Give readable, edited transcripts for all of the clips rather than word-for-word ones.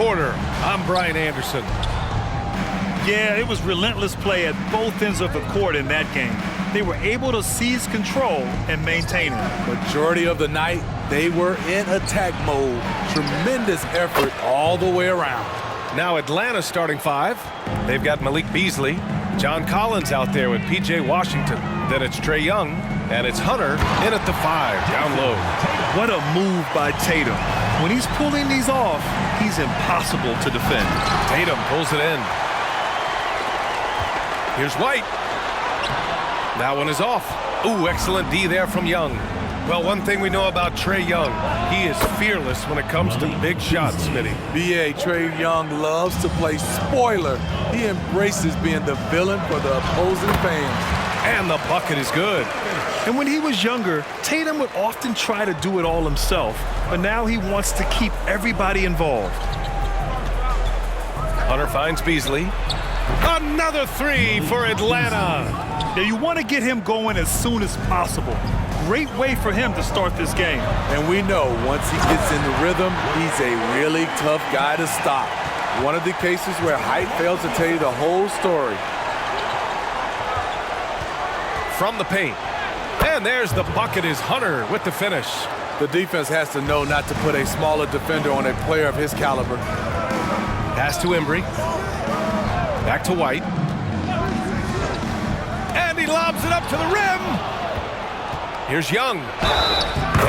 quarter. I'm Brian Anderson. Yeah, it was relentless play at both ends of the court in that game. They were able to seize control and maintain it. Majority of the night, they were in attack mode. Tremendous effort all the way around. Now Atlanta starting five. They've got Malik Beasley, John Collins out there with P.J. Washington. Then it's Trae Young, and it's Hunter in at the 5, down low. What a move by Tatum. When he's pulling these off, he's impossible to defend. Tatum pulls it in. Here's White. That one is off. Ooh, excellent D there from Young. Well, one thing we know about Trae Young, he is fearless when it comes to big shots, Smitty. B.A. Trae Young loves to play spoiler. He embraces being the villain for the opposing fans. And the bucket is good. And when he was younger, Tatum would often try to do it all himself, but now he wants to keep everybody involved. Hunter finds Beasley. Another 3 for Atlanta. Now you want to get him going as soon as possible. Great way for him to start this game. And we know once he gets in the rhythm, he's a really tough guy to stop. One of the cases where height fails to tell you the whole story. From the paint. And there's the bucket is Hunter with the finish. The defense has to know not to put a smaller defender on a player of his caliber. Pass to Embry. Back to White. And he lobs it up to the rim. Here's Young.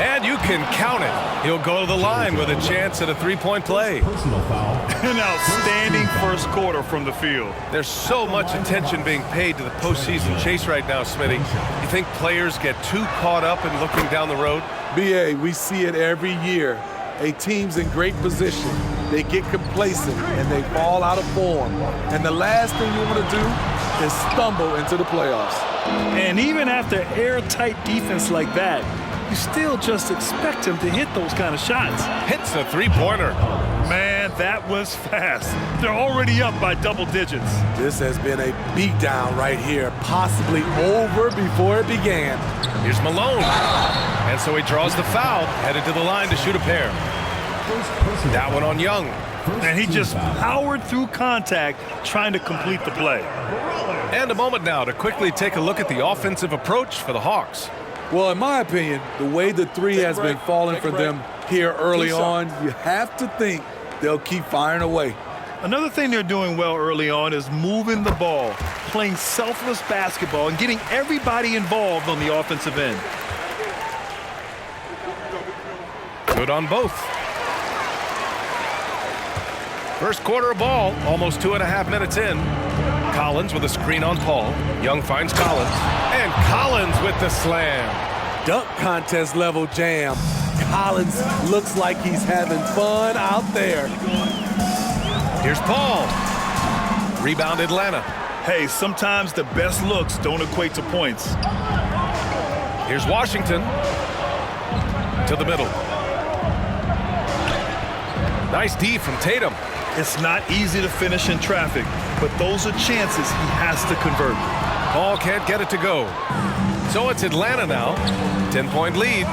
And you can count it. He'll go to the line with a chance at a three-point play. An outstanding first quarter from the field. There's so much attention being paid to the postseason chase right now, Smitty. You think players get too caught up in looking down the road? B.A., we see it every year. A team's in great position. They get complacent and they fall out of form. And the last thing you want to do is stumble into the playoffs. And even after airtight defense like that, you still just expect him to hit those kind of shots. Hits a three-pointer. Man, that was fast. They're already up by double digits. This has been a beatdown right here, possibly over before it began. Here's Malone. And so he draws the foul, headed to the line to shoot a pair. That one on Young. And he just powered through contact, trying to complete the play. And a moment now to quickly take a look at the offensive approach for the Hawks. Well, in my opinion, the way the three has been falling for them here early on, you have to think they'll keep firing away. Another thing they're doing well early on is moving the ball, playing selfless basketball, and getting everybody involved on the offensive end. Good on both. First quarter of ball, almost 2.5 minutes in. Collins with a screen on Paul. Young finds Collins. And Collins with the slam. Dunk contest level jam. Collins looks like he's having fun out there. Here's Paul. Rebound Atlanta. Hey, sometimes the best looks don't equate to points. Here's Washington. To the middle. Nice D from Tatum. It's not easy to finish in traffic, but those are chances he has to convert. Paul can't get it to go. So it's Atlanta now. 10-point lead.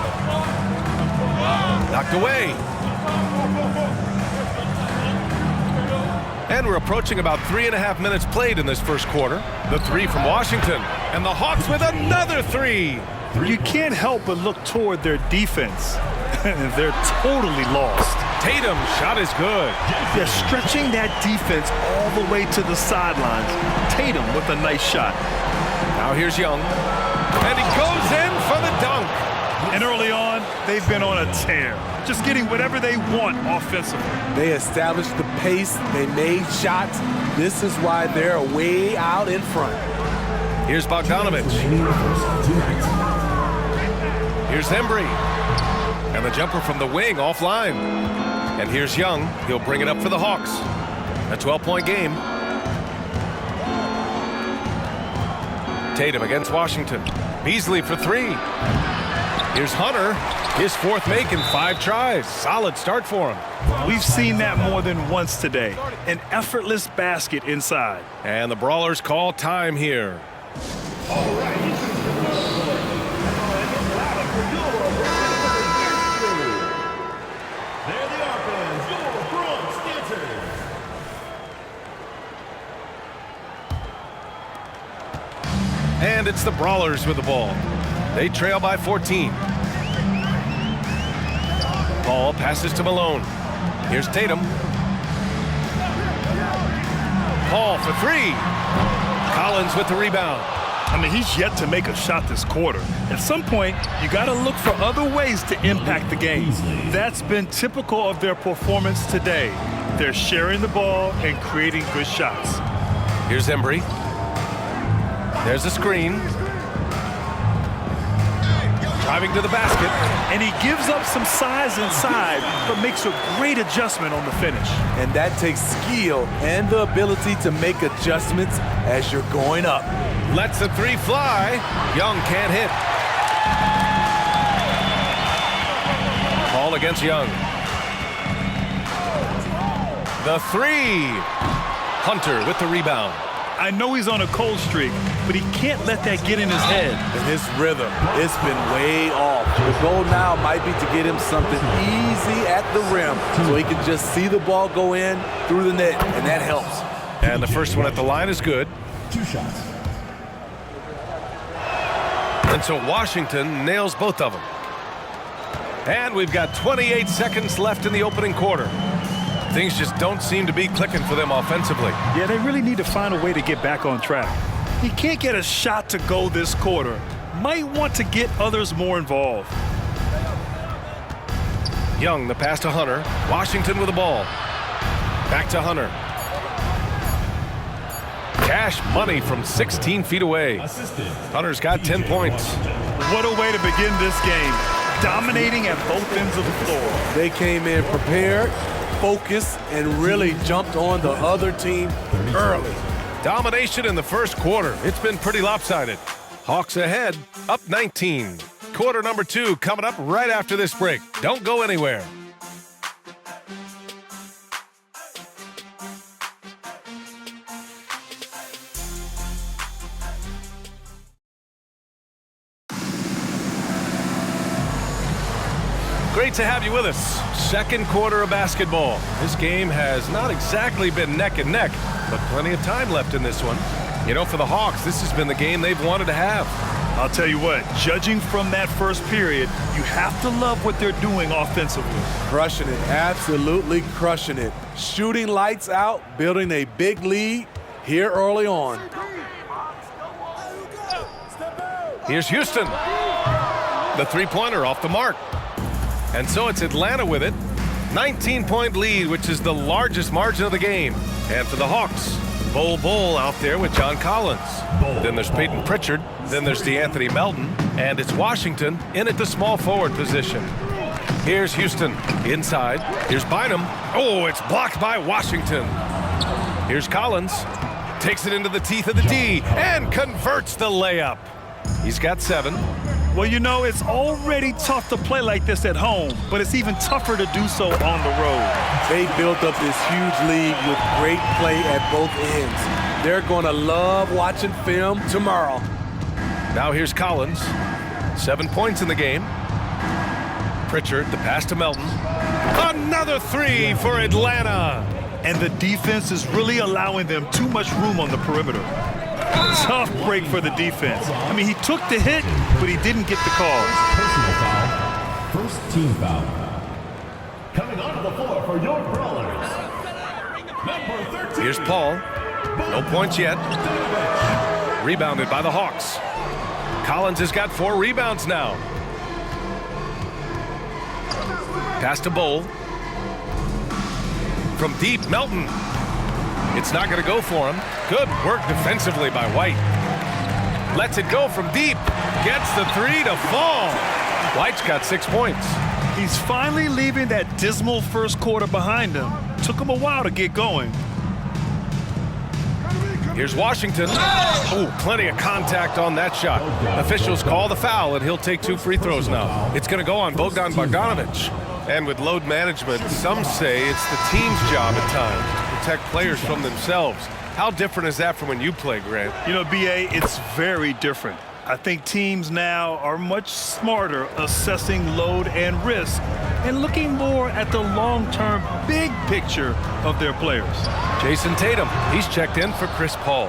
Knocked away. And we're approaching about 3.5 minutes played in this first quarter. The 3 from Washington. And the Hawks with another 3. You can't help but look toward their defense. They're totally lost. Tatum's shot is good. They're stretching that defense all the way to the sidelines. Tatum with a nice shot. Now here's Young. And he goes in for the dunk. And early on, they've been on a tear. Just getting whatever they want offensively. They established the pace. They made shots. This is why they're way out in front. Here's Bogdanovich. Here's Embry. And the jumper from the wing offline. And here's Young. He'll bring it up for the Hawks. A 12-point game. Tatum against Washington. Beasley for 3. Here's Hunter. His 4th make in 5 tries. Solid start for him. We've seen that more than once today. An effortless basket inside. And the Brawlers call time here. All right. They're the offense, your Bronx Dancers. And it's the Brawlers with the ball. They trail by 14. Ball passes to Malone. Here's Tatum. Paul for three. Collins with the rebound. I mean, he's yet to make a shot this quarter. At some point, you got to look for other ways to impact the game. That's been typical of their performance today. They're sharing the ball and creating good shots. Here's Embry. There's a screen. Driving to the basket. And he gives up some size inside, but makes a great adjustment on the finish. And that takes skill and the ability to make adjustments as you're going up. Lets the three fly. Young can't hit. Ball against Young. The three. Hunter with the rebound. I know he's on a cold streak, but he can't let that get in his head. And his rhythm, it's been way off. The goal now might be to get him something easy at the rim so he can just see the ball go in through the net, and that helps. And the first one at the line is good. 2 shots. And so Washington nails both of them. And we've got 28 seconds left in the opening quarter. Things just don't seem to be clicking for them offensively. Yeah, they really need to find a way to get back on track. He can't get a shot to go this quarter. Might want to get others more involved. Young, the pass to Hunter. Washington with the ball. Back to Hunter. Cash money from 16 feet away. Hunter's got 10 points. What a way to begin this game. Dominating at both ends of the floor. They came in prepared, focused, and really jumped on the other team early. Domination in the first quarter. It's been pretty lopsided. Hawks ahead, up 19. Quarter number 2 coming up right after this break. Don't go anywhere. Great to have you with us. Second quarter of basketball. This game has not exactly been neck and neck, but plenty of time left in this one. You know, for the Hawks, this has been the game they've wanted to have. I'll tell you what, judging from that first period, you have to love what they're doing offensively. Crushing it, absolutely crushing it. Shooting lights out, building a big lead here early on. Here's Houston. The three-pointer off the mark. And so it's Atlanta with it. 19-point lead, which is the largest margin of the game. And for the Hawks, Bol out there with John Collins. Then there's Peyton Pritchard. Then there's DeAnthony Melton. And it's Washington in at the small forward position. Here's Houston inside. Here's Bynum. Oh, it's blocked by Washington. Here's Collins. Takes it into the teeth of the D and converts the layup. He's got 7. Well, you know, it's already tough to play like this at home, but it's even tougher to do so on the road. They built up this huge lead with great play at both ends. They're going to love watching film tomorrow. Now here's Collins. 7 points in the game. Pritchard, the pass to Melton. Another 3 for Atlanta. And the defense is really allowing them too much room on the perimeter. Tough break for the defense. I mean, he took the hit, but he didn't get the call. Personal foul. First team foul. Coming onto the floor for your Brawlers. Number 13. Here's Paul. No points yet. Rebounded by the Hawks. Collins has got 4 rebounds now. Pass to Bol. From deep, Melton. It's not going to go for him. Good work defensively by White. Lets it go from deep. Gets the 3 to fall. White's got 6 points. He's finally leaving that dismal first quarter behind him. Took him a while to get going. Here's Washington. Ooh, plenty of contact on that shot. Officials call the foul, and he'll take 2 free throws now. It's going to go on Bogdan Bogdanovic. And with load management, some say it's the team's job at times to protect players from themselves. How different is that from when you play, Grant? You know, B.A., it's very different. I think teams now are much smarter assessing load and risk and looking more at the long-term big picture of their players. Jason Tatum, he's checked in for Chris Paul.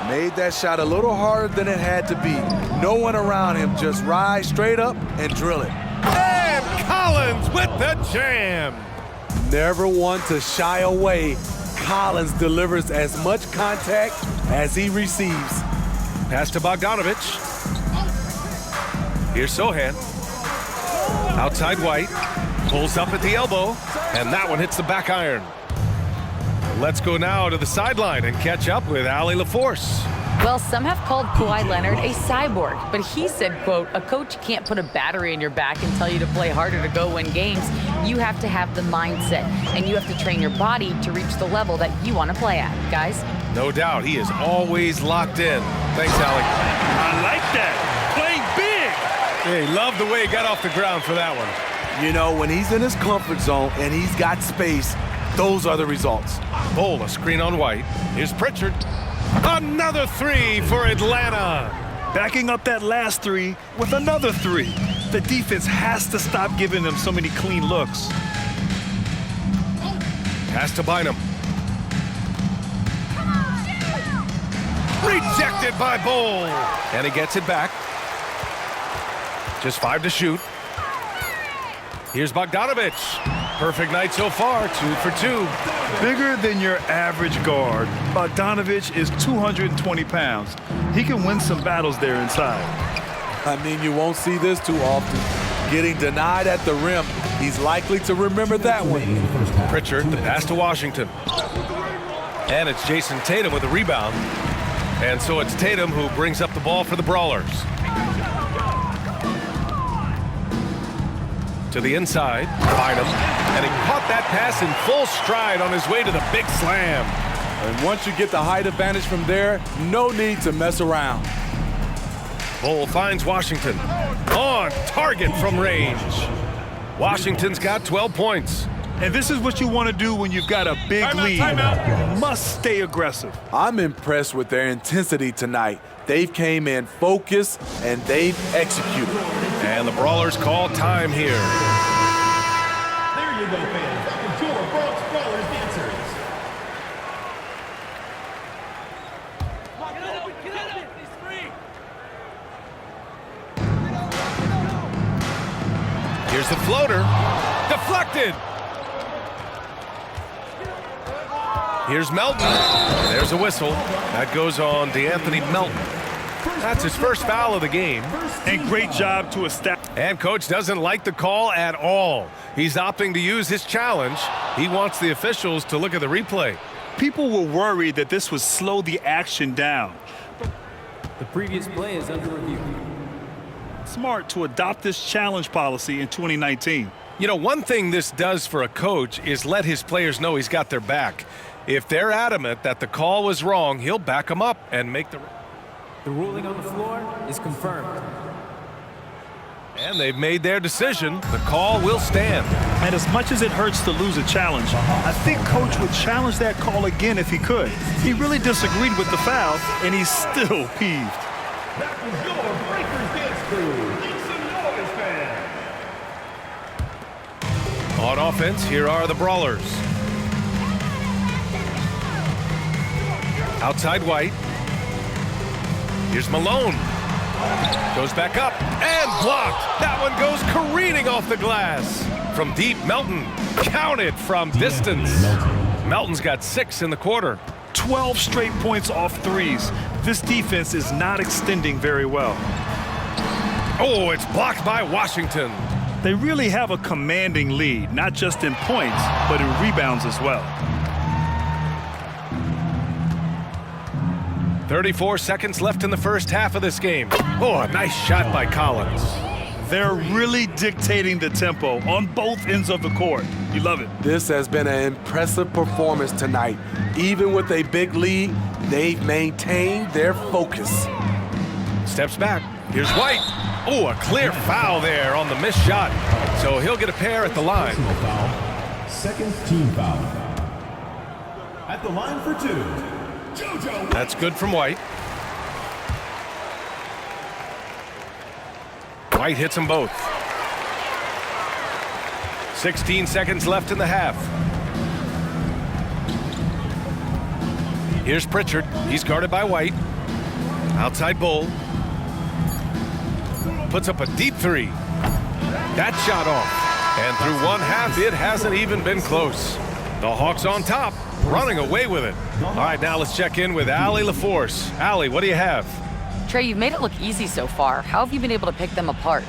Made that shot a little harder than it had to be. No one around him, just rise straight up and drill it. And Collins with the jam. Never one to shy away. Collins delivers as much contact as he receives. Pass to Bogdanovich. Here's Sohan. Outside White. Pulls up at the elbow. And that one hits the back iron. Let's go now to the sideline and catch up with Allie LaForce. Well, some have called Kawhi Leonard a cyborg, but he said, quote, a coach can't put a battery in your back and tell you to play harder to go win games. You have to have the mindset, and you have to train your body to reach the level that you want to play at, guys. No doubt, he is always locked in. Thanks, Allie. I like that. Playing big. Hey, love the way he got off the ground for that one. You know, when he's in his comfort zone and he's got space, those are the results. Bull, a screen on White. Here's Pritchard. Another three for Atlanta. Backing up that last three with another three. The defense has to stop giving them so many clean looks. Pass to Bynum. Rejected by Bull. And he gets it back. Just 5 to shoot. Here's Bogdanovich. Perfect night so far, 2 for 2. Bigger than your average guard, Bogdanovich is 220 pounds. He can win some battles there inside. I mean, you won't see this too often. Getting denied at the rim, he's likely to remember that one. Pritchard, the pass to Washington. And it's Jason Tatum with a rebound. And so it's Tatum who brings up the ball for the Brawlers. To the inside, Bynum, and he caught that pass in full stride on his way to the big slam. And once you get the height advantage from there, no need to mess around. Bull finds Washington. On target from range. Washington's got 12 points. And this is what you want to do when you've got a big lead. You must stay aggressive. I'm impressed with their intensity tonight. They've came in focused and they've executed. And the Brawlers call time here. There you go, fans. Welcome to our Bronx Brawlers dancers. Here's the floater. Deflected. Here's Melton. There's a whistle. That goes on DeAnthony Melton. That's his first foul of the game. And great job to establish. And coach doesn't like the call at all. He's opting to use his challenge. He wants the officials to look at the replay. People were worried that this would slow the action down. The previous play is under review. Smart to adopt this challenge policy in 2019. You know, one thing this does for a coach is let his players know he's got their back. If they're adamant that the call was wrong, he'll back them up and make the... The ruling on the floor is confirmed. And they've made their decision. The call will stand. And as much as it hurts to lose a challenge, I think Coach would challenge that call again if he could. He really disagreed with the foul, and he's still peeved. That was your Breakers Dance Crew. Make some noise, fans. On offense, here are the Brawlers. Outside White. Here's Malone. Goes back up and blocked. That one goes careening off the glass. From deep, Melton counted from distance. Melton's got 6 in the quarter. 12 straight points off threes. This defense is not extending very well. Oh, it's blocked by Washington. They really have a commanding lead, not just in points, but in rebounds as well. 34 seconds left in the first half of this game. Oh, a nice shot by Collins. They're really dictating the tempo on both ends of the court. You love it. This has been an impressive performance tonight. Even with a big lead, they've maintained their focus. Steps back. Here's White. Oh, a clear foul there on the missed shot. So he'll get a pair at the line. Foul. Second team foul. At the line for 2. That's good from White. White hits them both. 16 seconds left in the half. Here's Pritchard. He's guarded by White. Outside Bull. Puts up a deep three. That shot off. And through one half, it hasn't even been close. The Hawks on top, running away with it. All right, now let's check in with Allie LaForce. Allie, what do you have? Trey, you've made it look easy so far. How have you been able to pick them apart?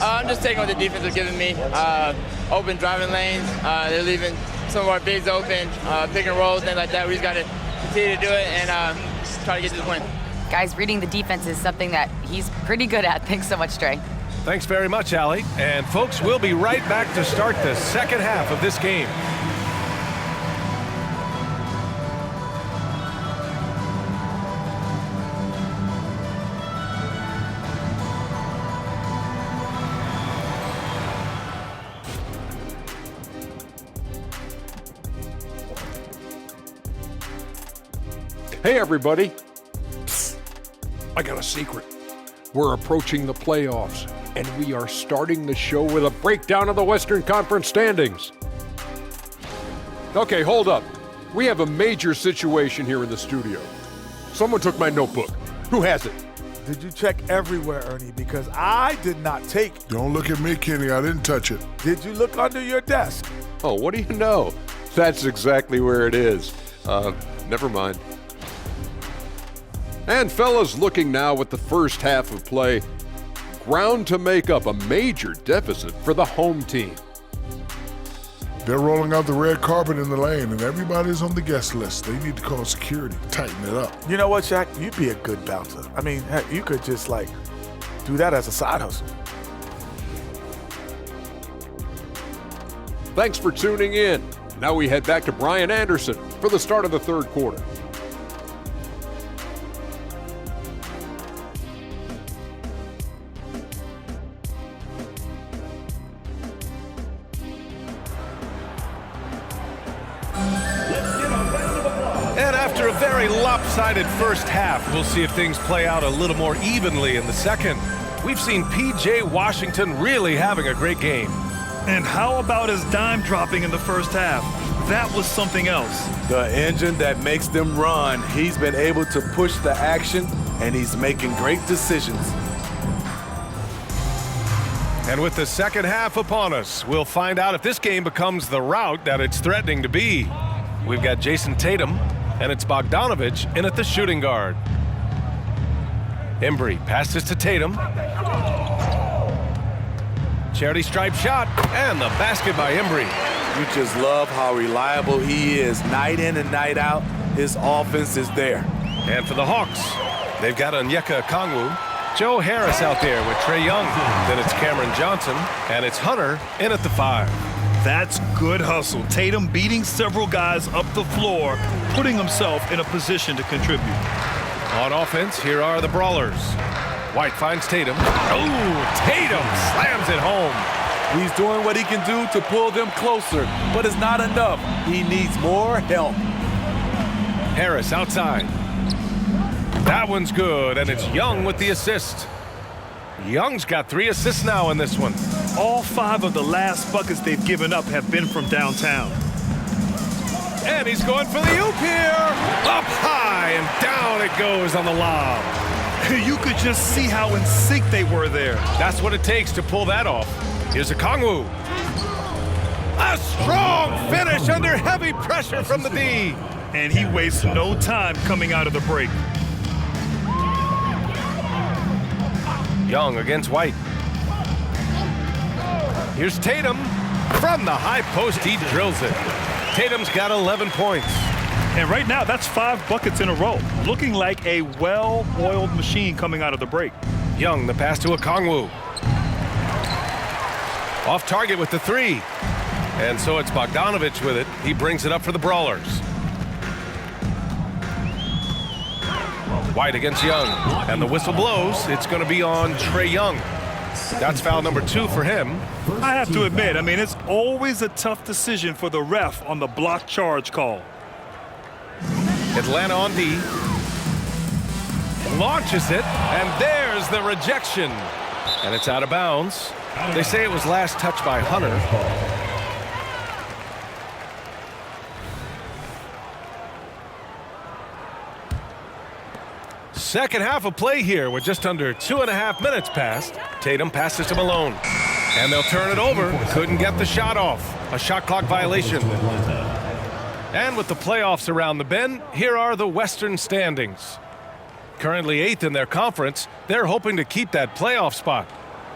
I'm just taking what the defense is giving me. Open driving lanes. They're leaving some of our bigs open, pick and rolls, things like that. We just got to continue to do it and try to get to the win. Guys, reading the defense is something that he's pretty good at. Thanks so much, Trey. Thanks very much, Allie. And folks, we'll be right back to start the second half of this game. Hey, everybody. Psst. I got a secret. We're approaching the playoffs, and we are starting the show with a breakdown of the Western Conference standings. Okay, hold up. We have a major situation here in the studio. Someone took my notebook. Who has it? Did you check everywhere, Ernie? Because I did not take. Don't look at me, Kenny. I didn't touch it. Did you look under your desk? Oh, what do you know? That's exactly where it is. Never mind. And fellas, looking now at the first half of play, ground to make up a major deficit for the home team. They're rolling out the red carpet in the lane, and everybody's on the guest list. They need to call security, tighten it up. You know what, Shaq? You'd be a good bouncer. I mean, heck, you could just, do that as a side hustle. Thanks for tuning in. Now we head back to Brian Anderson for the start of the third quarter. And after a very lopsided first half, we'll see if things play out a little more evenly in the second. We've seen P.J. Washington really having a great game. And how about his dime dropping in the first half? That was something else. The engine that makes them run. He's been able to push the action, and he's making great decisions. And with the second half upon us, we'll find out if this game becomes the rout that it's threatening to be. We've got Jason Tatum, and it's Bogdanovich in at the shooting guard. Embry passes to Tatum. Charity stripe shot, and the basket by Embry. You just love how reliable he is. Night in and night out, his offense is there. And for the Hawks, they've got Onyeka Okongwu. Joe Harris out there with Trae Young. Then it's Cameron Johnson, and it's Hunter in at the 5. That's good hustle. Tatum beating several guys up the floor, putting himself in a position to contribute. On offense, here are the Brawlers. White finds Tatum. Oh, Tatum slams it home. He's doing what he can do to pull them closer, but it's not enough. He needs more help. Harris outside. That one's good, and it's Young with the assist. Young's got 3 assists now in this one. All 5 of the last buckets they've given up have been from downtown. And he's going for the oop here. Up high, and down it goes on the lob. You could just see how in sync they were there. That's what it takes to pull that off. Here's Okongwu. A strong finish under heavy pressure from the D. And he wastes no time coming out of the break. Young against White. Here's Tatum. From the high post, he drills it. Tatum's got 11 points. And right now, that's 5 buckets in a row. Looking like a well-oiled machine coming out of the break. Young, the pass to Okongwu. Off target with the 3. And so it's Bogdanovich with it. He brings it up for the Brawlers. White against Young. And the whistle blows. It's going to be on Trae Young. That's foul number 2 for him. I have to admit, it's always a tough decision for the ref on the block charge call. Atlanta on D. Launches it, and there's the rejection. And it's out of bounds. They say it was last touched by Hunter. second half of play here with just under 2.5 minutes passed. Tatum passes to Malone. And they'll turn it over. Couldn't get the shot off. A shot clock violation. And with the playoffs around the bend, here are the Western standings. Currently 8th in their conference, they're hoping to keep that playoff spot.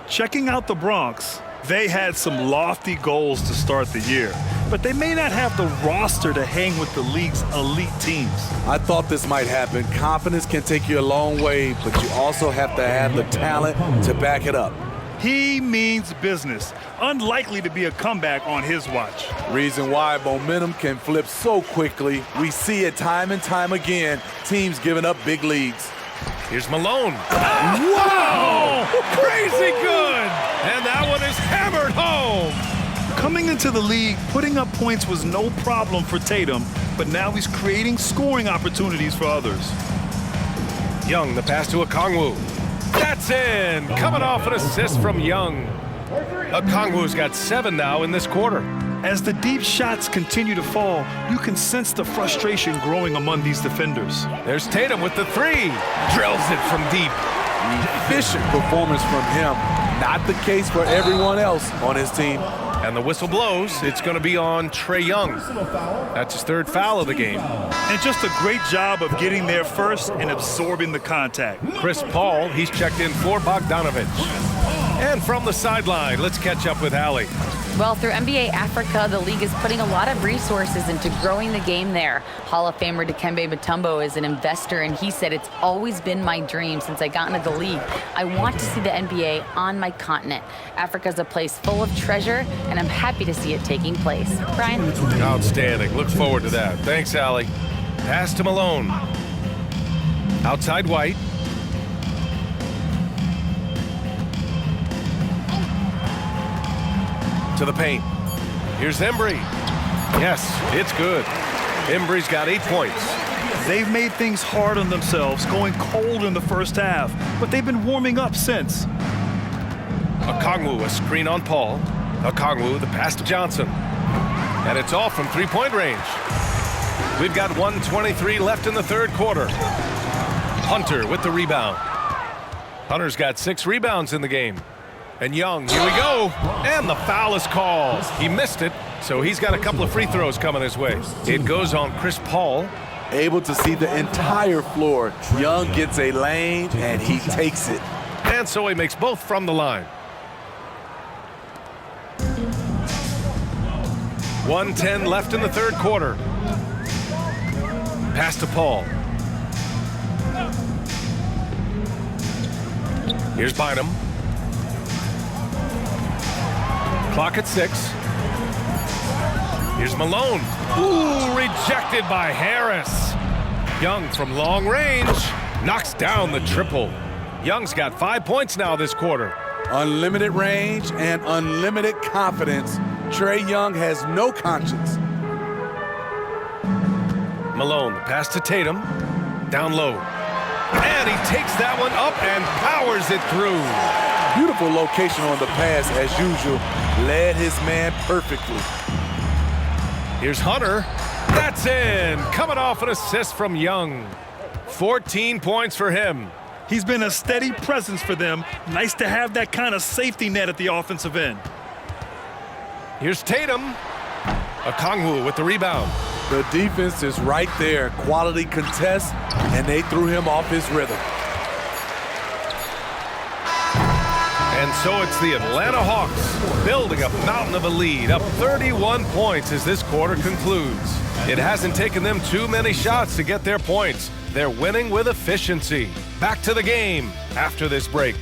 Checking out the Bronx, they had some lofty goals to start the year, but they may not have the roster to hang with the league's elite teams. I thought this might happen. Confidence can take you a long way, but you also have to have the talent to back it up. He means business. Unlikely to be a comeback on his watch. Reason why momentum can flip so quickly. We see it time and time again, teams giving up big leads. Here's Malone. Wow! Crazy good! And that one is hammered home. Coming into the league, putting up points was no problem for Tatum, but now he's creating scoring opportunities for others. Young, the pass to Okongwu. That's in! Coming off an assist from Young. Okongwu's got 7 now in this quarter. As the deep shots continue to fall, you can sense the frustration growing among these defenders. There's Tatum with the 3. Drills it from deep. Efficient performance from him. Not the case for everyone else on his team. And the whistle blows. It's going to be on Trae Young. That's his 3rd foul of the game. And just a great job of getting there first and absorbing the contact. Chris Paul, he's checked in for Bogdanovich. And from the sideline, let's catch up with Allie. Well, through NBA Africa, the league is putting a lot of resources into growing the game there. Hall of Famer Dikembe Mutombo is an investor, and he said, "It's always been my dream since I got into the league. I want to see the NBA on my continent. Africa's a place full of treasure, and I'm happy to see it taking place." Brian? Outstanding. Look forward to that. Thanks, Allie. Pass to Malone. Outside White. To the paint. Here's Embry. Yes, it's good. Embry's got 8 points. They've made things hard on themselves, going cold in the first half, but they've been warming up since. Okongwu, a screen on Paul. Okongwu, the pass to Johnson. And it's off from 3-point range. We've got 1:23 left in the 3rd quarter. Hunter with the rebound. Hunter's got 6 rebounds in the game. And Young, here we go. And the foul is called. He missed it, so he's got a couple of free throws coming his way. It goes on Chris Paul. Able to see the entire floor. Young gets a lane, and he takes it. And so he makes both from the line. 1:10 left in the 3rd quarter. Pass to Paul. Here's Bynum. Clock at 6. Here's Malone. Ooh, rejected by Harris. Young from long range knocks down the triple. Young's got 5 points now this quarter. Unlimited range and unlimited confidence. Trae Young has no conscience. Malone, pass to Tatum. Down low. And he takes that one up and powers it through. Beautiful location on the pass as usual. Led his man perfectly. Here's Hunter. That's in. Coming off an assist from Young. 14 points for him. He's been a steady presence for them. Nice to have that kind of safety net at the offensive end. Here's Tatum. Okongwu with the rebound. The defense is right there. Quality contest, and they threw him off his rhythm. And so it's the Atlanta Hawks building a mountain of a lead, up 31 points as this quarter concludes. It hasn't taken them too many shots to get their points. They're winning with efficiency. Back to the game after this break.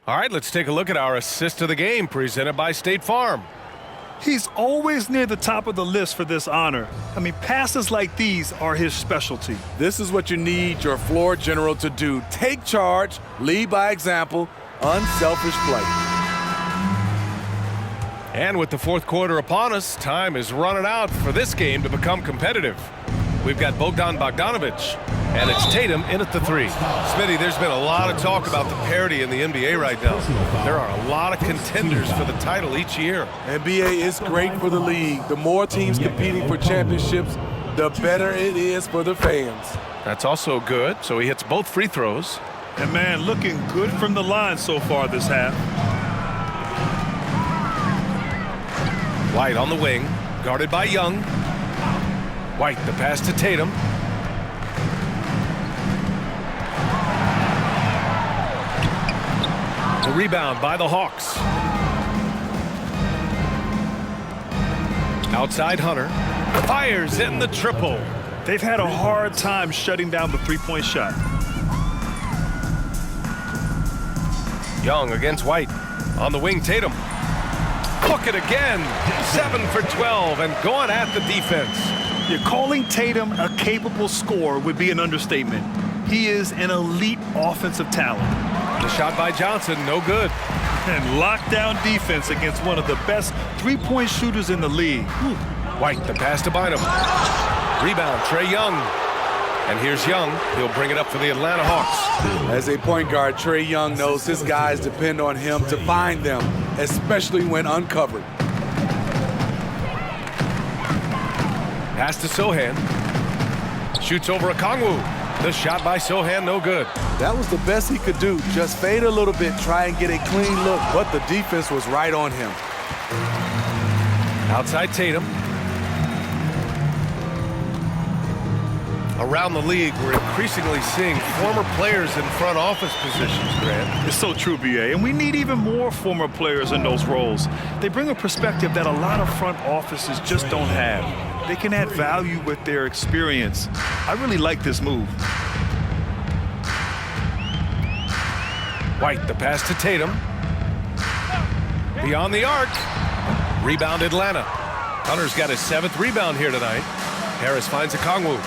All right, let's take a look at our assist of the game presented by State Farm. He's always near the top of the list for this honor. I mean, passes like these are his specialty. This is what you need your floor general to do. Take charge, lead by example, unselfish play. And with the 4th quarter upon us, time is running out for this game to become competitive. We've got Bogdan Bogdanovich. And it's Tatum in at the 3. Smitty, there's been a lot of talk about the parity in the NBA right now. There are a lot of contenders for the title each year. NBA is great for the league. The more teams competing for championships, the better it is for the fans. That's also good. So he hits both free throws. And man, looking good from the line so far this half. White on the wing, guarded by Young. White, the pass to Tatum. The rebound by the Hawks. Outside Hunter. Fires in the triple. They've had a hard time shutting down the three-point shot. Young against White. On the wing, Tatum. Look it again. 7 for 12 and going at the defense. You're calling Tatum a capable scorer would be an understatement. He is an elite offensive talent. The shot by Johnson, no good. And lockdown defense against one of the best three-point shooters in the league. White, the pass to Bynum. Rebound, Trae Young. And here's Young. He'll bring it up for the Atlanta Hawks. As a point guard, Trae Young knows his guys depend on him to find them, especially when uncovered. Pass to Sohan. Shoots over Okongwu. The shot by Sohan, no good. That was the best he could do. Just fade a little bit, try and get a clean look, but the defense was right on him. Outside Tatum. Around the league, we're increasingly seeing former players in front office positions, Grant. It's so true, BA, and we need even more former players in those roles. They bring a perspective that a lot of front offices just don't have. They can add value with their experience. I really like this move. White, the pass to Tatum. Beyond the arc. Rebound Atlanta. Hunter's got his 7th rebound here tonight. Harris finds Okongwu.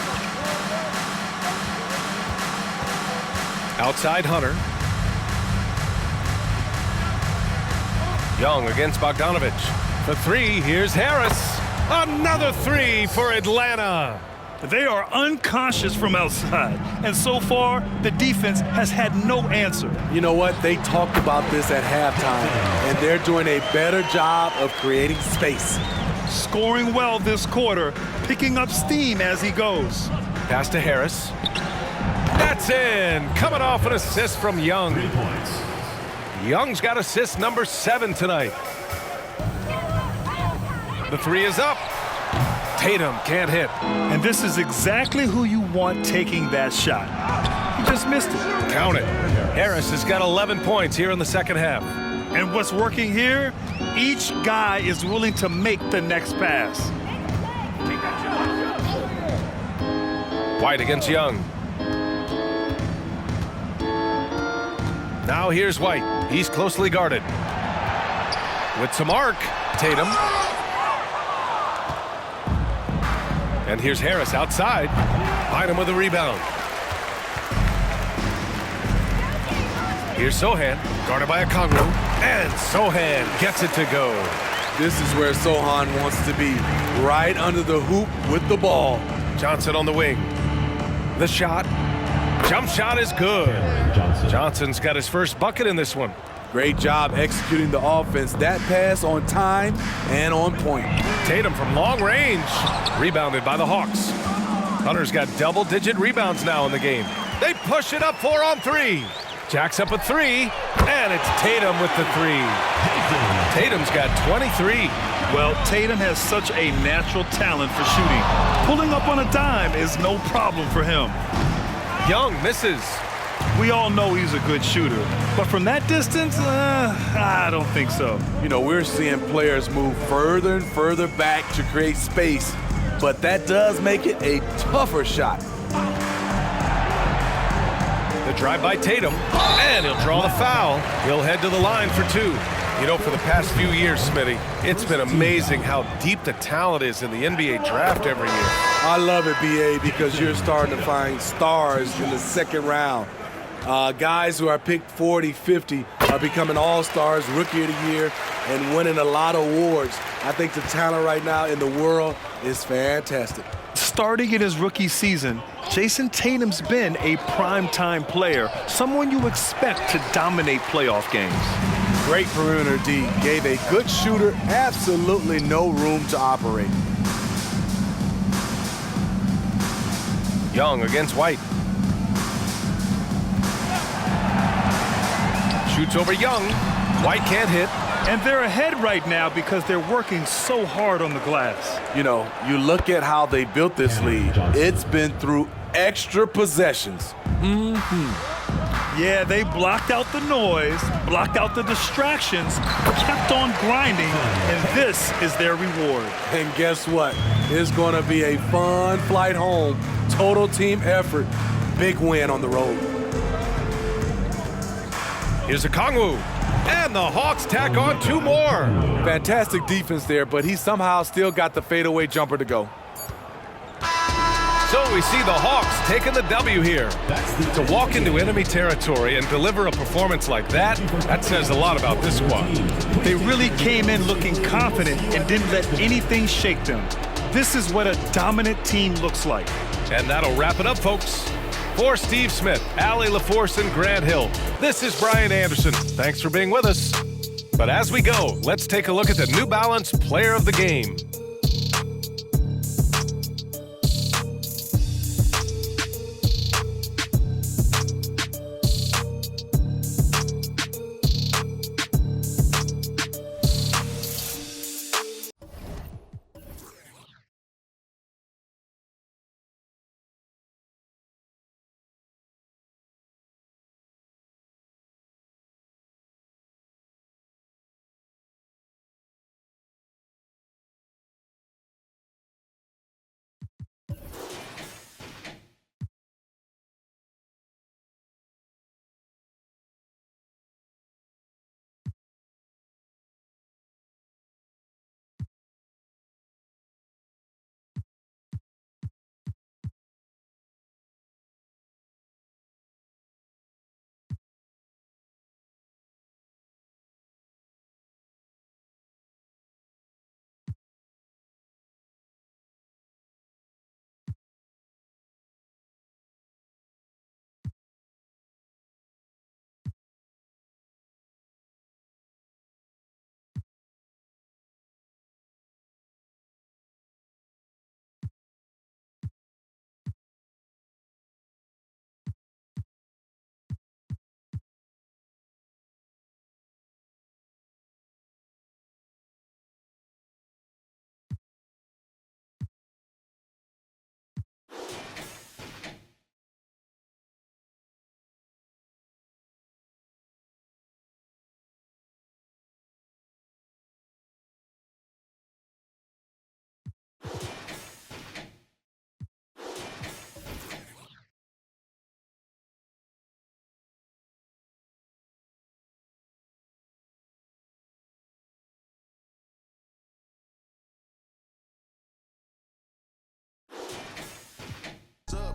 Outside Hunter. Young against Bogdanovich. The 3, here's Harris. Another 3 for Atlanta. They are unconscious from outside, and so far, the defense has had no answer. You know what? They talked about this at halftime, and they're doing a better job of creating space. Scoring well this quarter, picking up steam as he goes. Pass to Harris. That's in. Coming off an assist from Young. 3 points. Young's got assist number 7 tonight. The 3 is up. Tatum can't hit. And this is exactly who you want taking that shot. He just missed it. Count it. Harris has got 11 points here in the second half. And what's working here? Each guy is willing to make the next pass. White against Young. Now here's White. He's closely guarded. With some arc, Tatum. And here's Harris outside. Bynum with a rebound. Here's Sohan, guarded by Okongwu. And Sohan gets it to go. This is where Sohan wants to be, right under the hoop with the ball. Johnson on the wing. The shot. Jump shot is good. Johnson's got his first bucket in this one. Great job executing the offense. That pass on time and on point. Tatum from long range. Rebounded by the Hawks. Hunter's got double-digit rebounds now in the game. They push it up 4 on 3. Jacks up a 3, and it's Tatum with the 3. Tatum's got 23. Well, Tatum has such a natural talent for shooting. Pulling up on a dime is no problem for him. Young misses. We all know he's a good shooter, but from that distance, I don't think so. You know, we're seeing players move further and further back to create space, but that does make it a tougher shot. The drive by Tatum, and he'll draw the foul. He'll head to the line for 2. You know, for the past few years, Smitty, it's been amazing how deep the talent is in the NBA draft every year. I love it, BA, because you're starting to find stars in the second round. Guys who are picked 40, 50 are becoming all-stars, rookie of the year, and winning a lot of awards. I think the talent right now in the world is fantastic. starting in his rookie season, Jason Tatum's been a primetime player, someone you expect to dominate playoff games. Great perimeter D. Gave a good shooter absolutely no room to operate. Young against White. Shoots over Young. White can't hit. And they're ahead right now because they're working so hard on the glass. You know, you look at how they built this lead. It's been through extra possessions. Yeah, they blocked out the noise, blocked out the distractions, kept on grinding, and this is their reward. And guess what? It's going to be a fun flight home. Total team effort. Big win on the road. Here's a Kongwu. And the Hawks tack on 2 more. Fantastic defense there, but he somehow still got the fadeaway jumper to go. So we see the Hawks taking the W here. To walk into enemy territory and deliver a performance like that, that says a lot about this squad. They really came in looking confident and didn't let anything shake them. This is what a dominant team looks like. And that'll wrap it up, folks. For Steve Smith, Allie LaForce, and Grant Hill, this is Brian Anderson. Thanks for being with us. But as we go, let's take a look at the New Balance Player of the Game.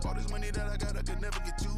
All this money that I got, I could never get too